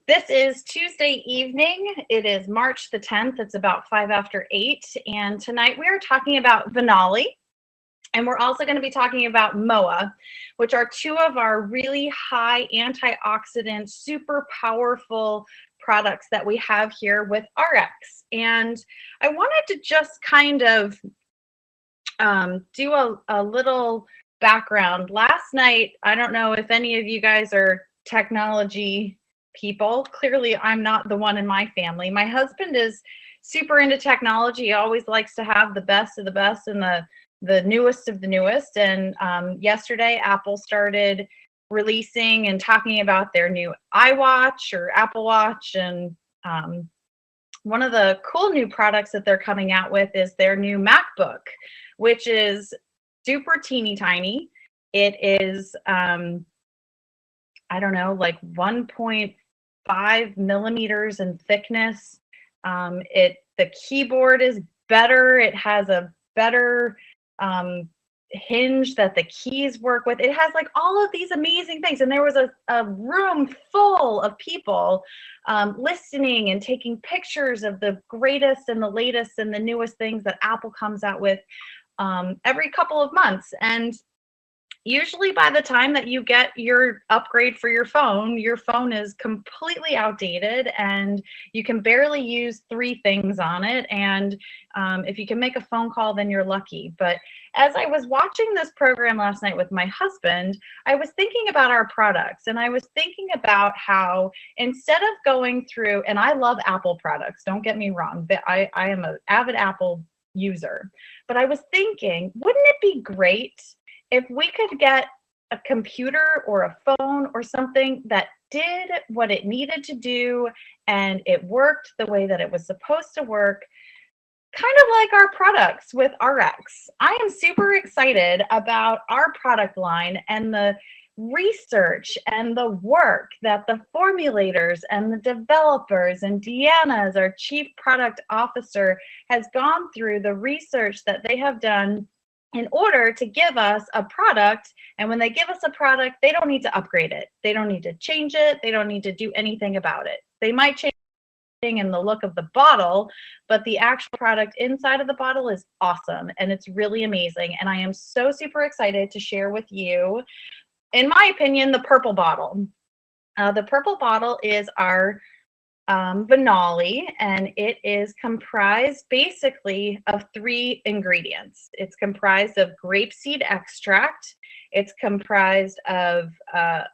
This is Tuesday evening. It is March the 10th. It's about 5 after 8. And tonight we are talking about Vinali. And we're also going to be talking about MOA, which are two of our really high antioxidant, super powerful products that we have here with RX. And I wanted to just kind of do a little background. Last night, I don't know if any of you guys are technology people. Clearly, I'm not the one in my family. My husband is super into technology. He always likes to have the best of the best and the newest of the newest. And yesterday, Apple started releasing and talking about their new iWatch or Apple Watch. And one of the cool new products that they're coming out with is their new MacBook, which is super teeny tiny. It is, I don't know, like 1.5 millimeters in thickness. The keyboard is better. It has a better hinge that the keys work with. It has like all of these amazing things. And there was a room full of people listening and taking pictures of the greatest and the latest and the newest things that Apple comes out with every couple of months. And usually by the time that you get your upgrade for your phone is completely outdated and you can barely use 3 things on it. And if you can make a phone call, then you're lucky. But as I was watching this program last night with my husband, I was thinking about our products and I was thinking about how instead of going through, and I love Apple products, don't get me wrong, but I am an avid Apple user, but I was thinking, wouldn't it be great if we could get a computer or a phone or something that did what it needed to do and it worked the way that it was supposed to work, kind of like our products with RX. I am super excited about our product line and the research and the work that the formulators and the developers and Deanna, as our chief product officer, has gone through, the research that they have done in order to give us a product. And when they give us a product, they don't need to upgrade it. They don't need to change it. They don't need to do anything about it. They might change in the look of the bottle, but the actual product inside of the bottle is awesome and it's really amazing. And I am so super excited to share with you, in my opinion, the purple bottle. The purple bottle is our Vinali, and it is comprised basically of 3 ingredients. It's comprised of grapeseed extract. It's comprised of a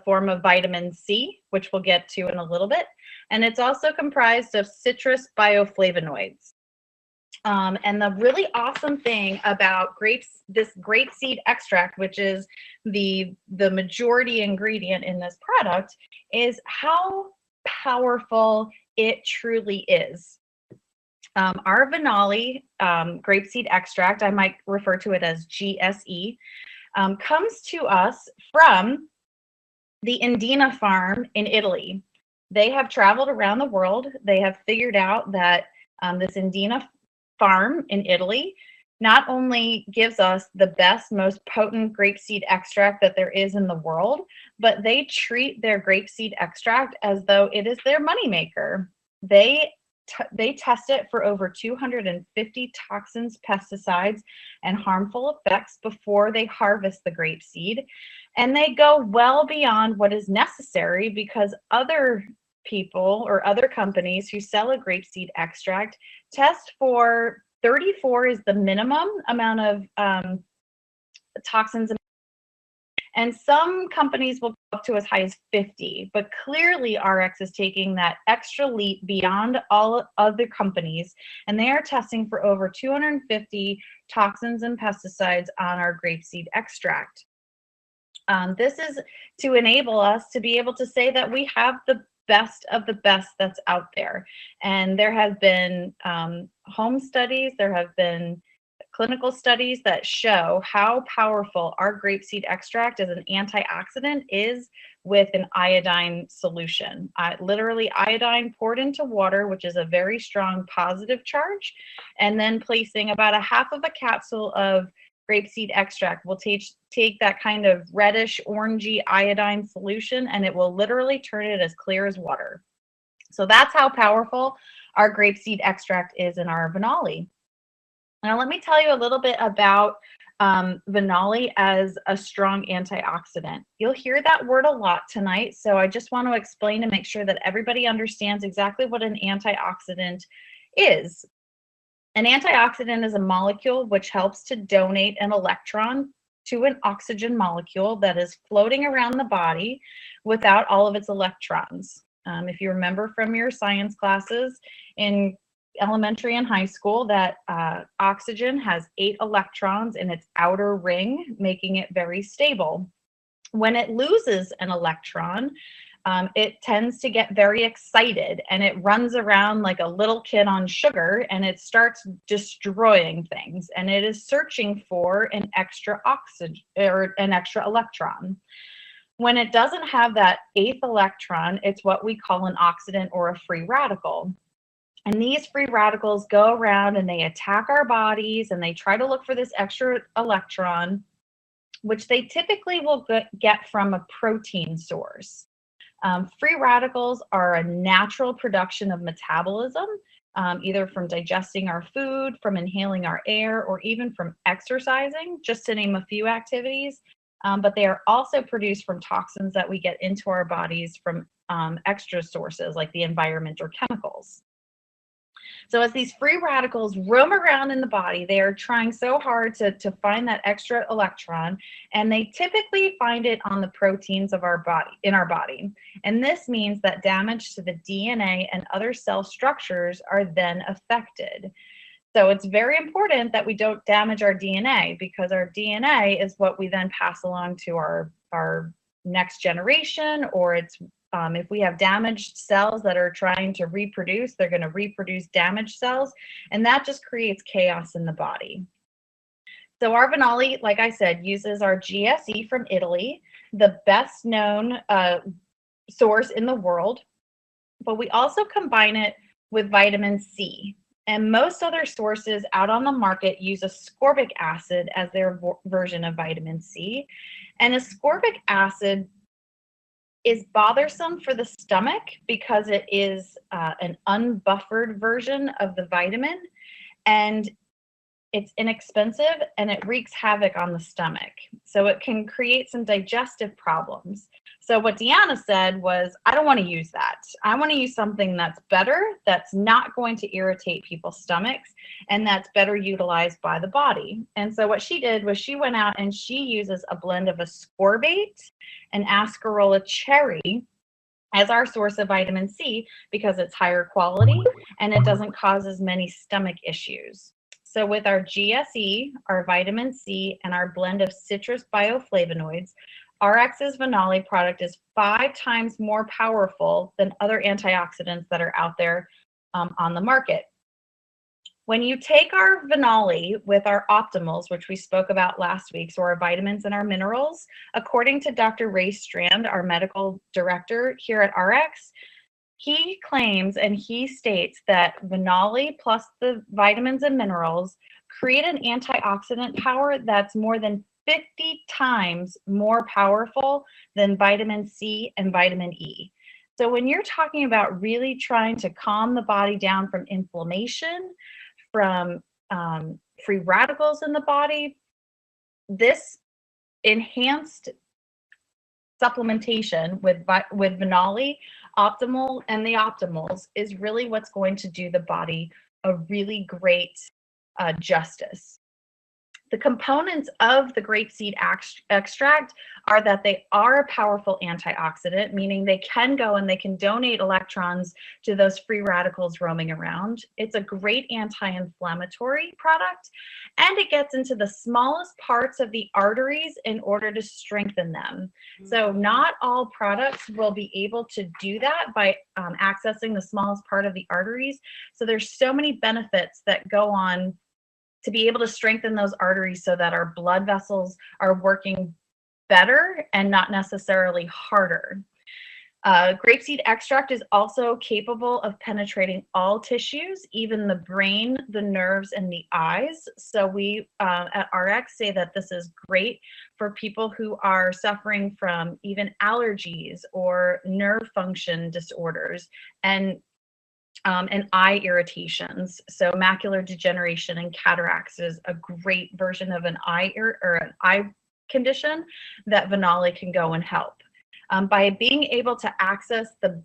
form of vitamin C, which we'll get to in a little bit. And it's also comprised of citrus bioflavonoids. And the really awesome thing about this grapeseed extract, which is the majority ingredient in this product, is how powerful it truly is. Our Vinali grapeseed extract, I might refer to it as GSE, comes to us from the Indina farm in Italy. They have traveled around the world. They have figured out that this Indina farm in Italy not only gives us the best, most potent grapeseed extract that there is in the world, but they treat their grapeseed extract as though it is their moneymaker. They test it for over 250 toxins, pesticides, and harmful effects before they harvest the grapeseed. And they go well beyond what is necessary because other people or other companies who sell a grapeseed extract test for 34 is the minimum amount of toxins, and some companies will go up to as high as 50, but clearly RX is taking that extra leap beyond all other companies, and they are testing for over 250 toxins and pesticides on our grapeseed extract. This is to enable us to be able to say that we have the best of the best that's out there. And there have been home studies, there have been clinical studies that show how powerful our grapeseed extract as an antioxidant is with an iodine solution. Literally iodine poured into water, which is a very strong positive charge, and then placing about a half of a capsule of grapeseed extract will take that kind of reddish, orangey iodine solution, and it will literally turn it as clear as water. So that's how powerful our grapeseed extract is in our Vinali. Now, let me tell you a little bit about Vinali as a strong antioxidant. You'll hear that word a lot tonight, so I just want to explain and make sure that everybody understands exactly what an antioxidant is. An antioxidant is a molecule which helps to donate an electron to an oxygen molecule that is floating around the body without all of its electrons. If you remember from your science classes in elementary and high school, that oxygen has 8 electrons in its outer ring, making it very stable. When it loses an electron, it tends to get very excited, and it runs around like a little kid on sugar, and it starts destroying things, and it is searching for an extra oxygen or an extra electron. When it doesn't have that 8th electron, it's what we call an oxidant or a free radical. And these free radicals go around and they attack our bodies, and they try to look for this extra electron, which they typically will get from a protein source. Free radicals are a natural production of metabolism, either from digesting our food, from inhaling our air, or even from exercising, just to name a few activities. But they are also produced from toxins that we get into our bodies from extra sources like the environment or chemicals. So as these free radicals roam around in the body, they are trying so hard to find that extra electron, and they typically find it on the proteins of our body, in our body. And this means that damage to the DNA and other cell structures are then affected. So it's very important that we don't damage our DNA, because our DNA is what we then pass along to our next generation, or it's if we have damaged cells that are trying to reproduce, they're going to reproduce damaged cells, and that just creates chaos in the body. So our Vinali, like I said, uses our GSE from Italy, the best known source in the world, but we also combine it with vitamin C. And most other sources out on the market use ascorbic acid as their version of vitamin C. And ascorbic acid is bothersome for the stomach because it is an unbuffered version of the vitamin, and it's inexpensive, and it wreaks havoc on the stomach. So it can create some digestive problems. So what Deanna said was, I don't want to use that. I want to use something that's better, that's not going to irritate people's stomachs, and that's better utilized by the body. And so what she did was she went out and she uses a blend of ascorbate and acerola cherry as our source of vitamin C, because it's higher quality and it doesn't cause as many stomach issues. So with our GSE, our vitamin C, and our blend of citrus bioflavonoids, RX's Vinali product is 5 times more powerful than other antioxidants that are out there on the market. When you take our Vinali with our optimals, which we spoke about last week, so our vitamins and our minerals, according to Dr. Ray Strand, our medical director here at RX, he claims and he states that Vinali plus the vitamins and minerals create an antioxidant power that's more than 50 times more powerful than vitamin C and vitamin E. So when you're talking about really trying to calm the body down from inflammation, from free radicals in the body, this enhanced supplementation with Vinali, optimal, and the optimals is really what's going to do the body a really great justice. The components of the grapeseed extract are that they are a powerful antioxidant, meaning they can go and they can donate electrons to those free radicals roaming around. It's a great anti-inflammatory product, and it gets into the smallest parts of the arteries in order to strengthen them. So not all products will be able to do that by accessing the smallest part of the arteries. So there's so many benefits that go on to be able to strengthen those arteries so that our blood vessels are working better and not necessarily harder. Grapeseed extract is also capable of penetrating all tissues, even the brain, the nerves, and the eyes. So we at RX say that this is great for people who are suffering from even allergies or nerve function disorders and eye irritations. So macular degeneration and cataracts is a great version of an eye condition that Vinali can go and help. By being able to access the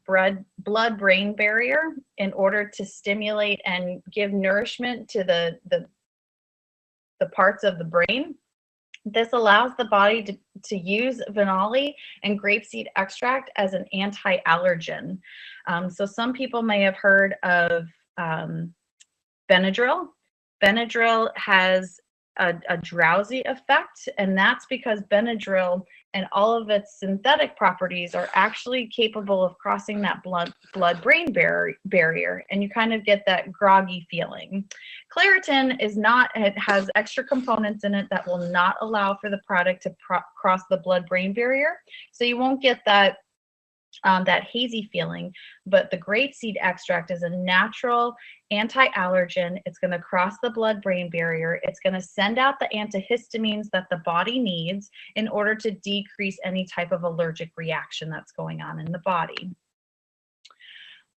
blood-brain barrier in order to stimulate and give nourishment to the parts of the brain, this allows the body to use Vinali and grapeseed extract as an anti-allergen. So some people may have heard of Benadryl. Benadryl has a drowsy effect, and that's because Benadryl and all of its synthetic properties are actually capable of crossing that blood-brain barrier, and you kind of get that groggy feeling. Claritin is not, it has extra components in it that will not allow for the product to cross the blood-brain barrier, so you won't get that that hazy feeling. But the grapeseed extract is a natural anti-allergen. It's going to cross the blood-brain barrier. It's going to send out the antihistamines that the body needs in order to decrease any type of allergic reaction that's going on in the body.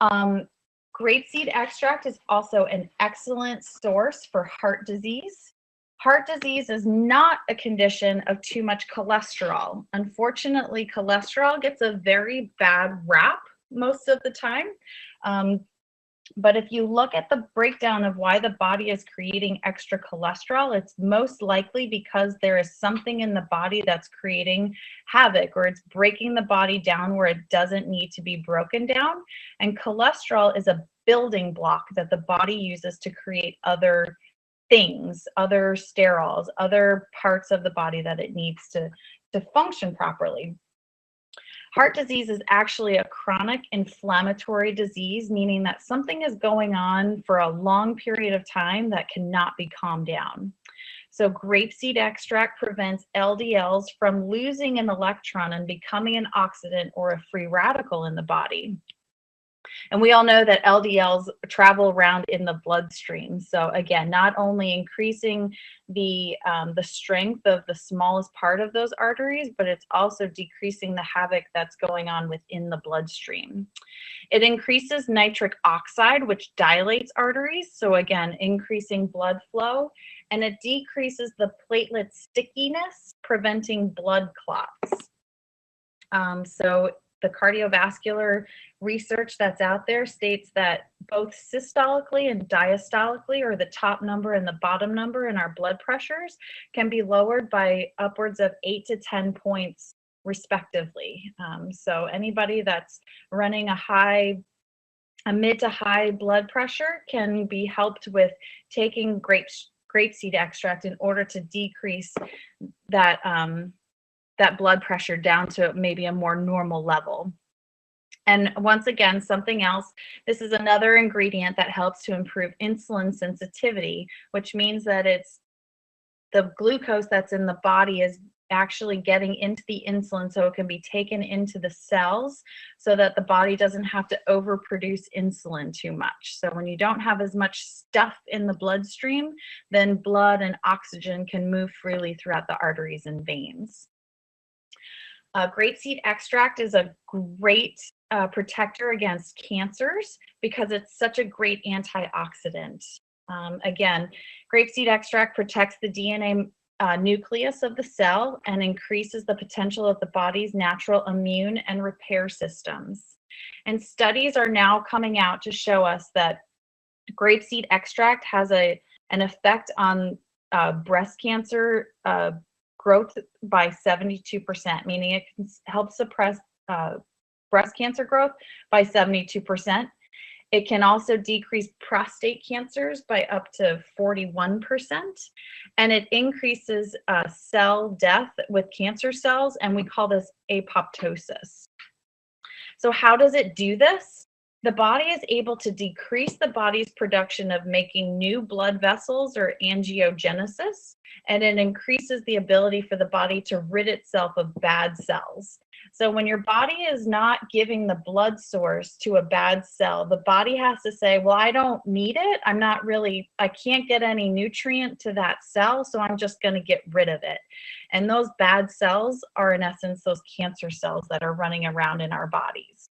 Grapeseed extract is also an excellent source for heart disease. Heart disease is not a condition of too much cholesterol. Unfortunately, cholesterol gets a very bad rap most of the time. But if you look at the breakdown of why the body is creating extra cholesterol, it's most likely because there is something in the body that's creating havoc, or it's breaking the body down where it doesn't need to be broken down. And cholesterol is a building block that the body uses to create other things, other sterols, other parts of the body that it needs to function properly. Heart disease is actually a chronic inflammatory disease, meaning that something is going on for a long period of time that cannot be calmed down. So grapeseed extract prevents LDLs from losing an electron and becoming an oxidant or a free radical in the body. And we all know that LDLs travel around in the bloodstream. So again, not only increasing the strength of the smallest part of those arteries, but it's also decreasing the havoc that's going on within the bloodstream. It increases nitric oxide, which dilates arteries. So again, increasing blood flow, and it decreases the platelet stickiness, preventing blood clots. So the cardiovascular research that's out there states that both systolically and diastolically, or the top number and the bottom number in our blood pressures, can be lowered by upwards of 8 to 10 points respectively. So anybody that's running a mid to high blood pressure can be helped with taking grapeseed extract in order to decrease that that blood pressure down to maybe a more normal level. And once again, something else, this is another ingredient that helps to improve insulin sensitivity, which means that it's the glucose that's in the body is actually getting into the insulin so it can be taken into the cells so that the body doesn't have to overproduce insulin too much. So when you don't have as much stuff in the bloodstream, then blood and oxygen can move freely throughout the arteries and veins. Grapeseed extract is a great protector against cancers because it's such a great antioxidant. Again, grapeseed extract protects the DNA nucleus of the cell and increases the potential of the body's natural immune and repair systems. And studies are now coming out to show us that grapeseed extract has an effect on breast cancer growth by 72%, meaning it can help suppress breast cancer growth by 72%. It can also decrease prostate cancers by up to 41%, and it increases cell death with cancer cells, and we call this apoptosis. So how does it do this? The body is able to decrease the body's production of making new blood vessels, or angiogenesis, and it increases the ability for the body to rid itself of bad cells. So when your body is not giving the blood source to a bad cell, the body has to say, well, I don't need it. I can't get any nutrient to that cell, so I'm just going to get rid of it. And those bad cells are, in essence, those cancer cells that are running around in our bodies.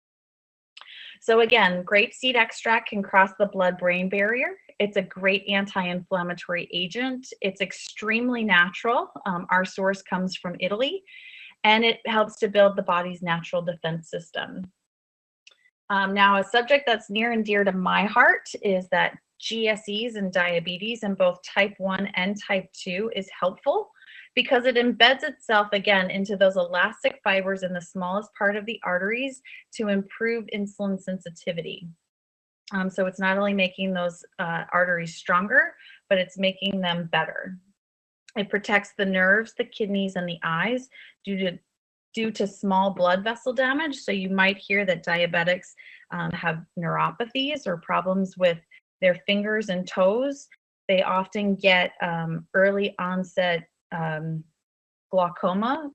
So again, grapeseed extract can cross the blood-brain barrier. It's a great anti-inflammatory agent. It's extremely natural. Our source comes from Italy, and it helps to build the body's natural defense system. Now, a subject that's near and dear to my heart is that GSEs and diabetes in both type 1 and type 2 is helpful because it embeds itself again into those elastic fibers in the smallest part of the arteries to improve insulin sensitivity. So it's not only making those arteries stronger, but it's making them better. It protects the nerves, the kidneys, and the eyes due to small blood vessel damage. So you might hear that diabetics have neuropathies or problems with their fingers and toes. They often get early onset glaucoma.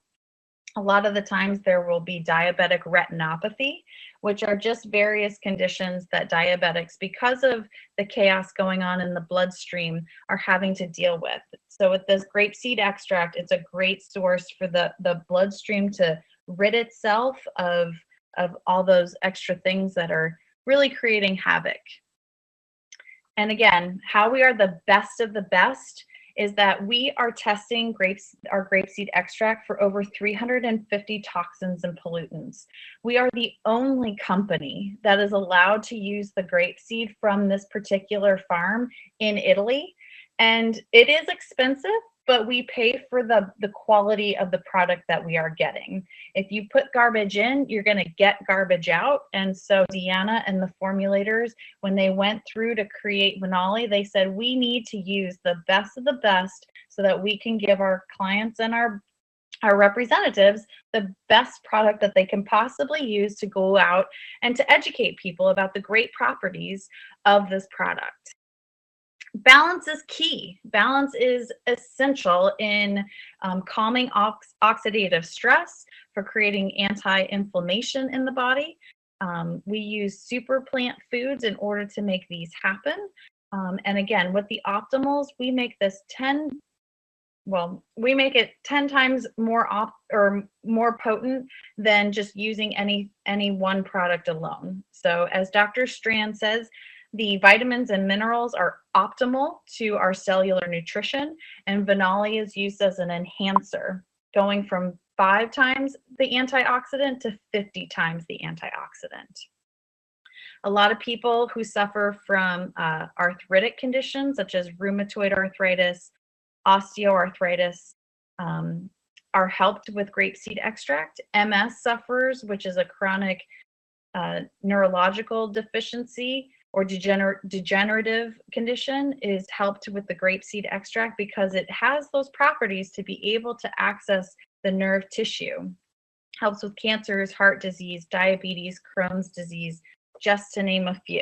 A lot of the times there will be diabetic retinopathy, which are just various conditions that diabetics, because of the chaos going on in the bloodstream, are having to deal with. So with this grapeseed extract, it's a great source for the bloodstream to rid itself of all those extra things that are really creating havoc. And again, how we are the best of the best is that we are testing our grapeseed extract for over 350 toxins and pollutants. We are the only company that is allowed to use the grapeseed from this particular farm in Italy. And it is expensive, but we pay for the quality of the product that we are getting. If you put garbage in, you're going to get garbage out. And so Deanna and the formulators, when they went through to create Vinali, they said, we need to use the best of the best so that we can give our clients and our representatives the best product that they can possibly use to go out and to educate people about the great properties of this product. Balance is key. Balance is essential in calming oxidative stress, for creating anti-inflammation in the body. We use super plant foods in order to make these happen. And again, with the optimals, we make this 10 times more potent than just using any one product alone. So as Dr. Strand says, the vitamins and minerals are optimal to our cellular nutrition, and Vinali is used as an enhancer, going from 5 times the antioxidant to 50 times the antioxidant. A lot of people who suffer from arthritic conditions such as rheumatoid arthritis, osteoarthritis, are helped with grapeseed extract. MS sufferers, which is a chronic neurological deficiency or degenerative condition, is helped with the grapeseed extract because it has those properties to be able to access the nerve tissue. Helps with cancers, heart disease, diabetes, Crohn's disease, just to name a few.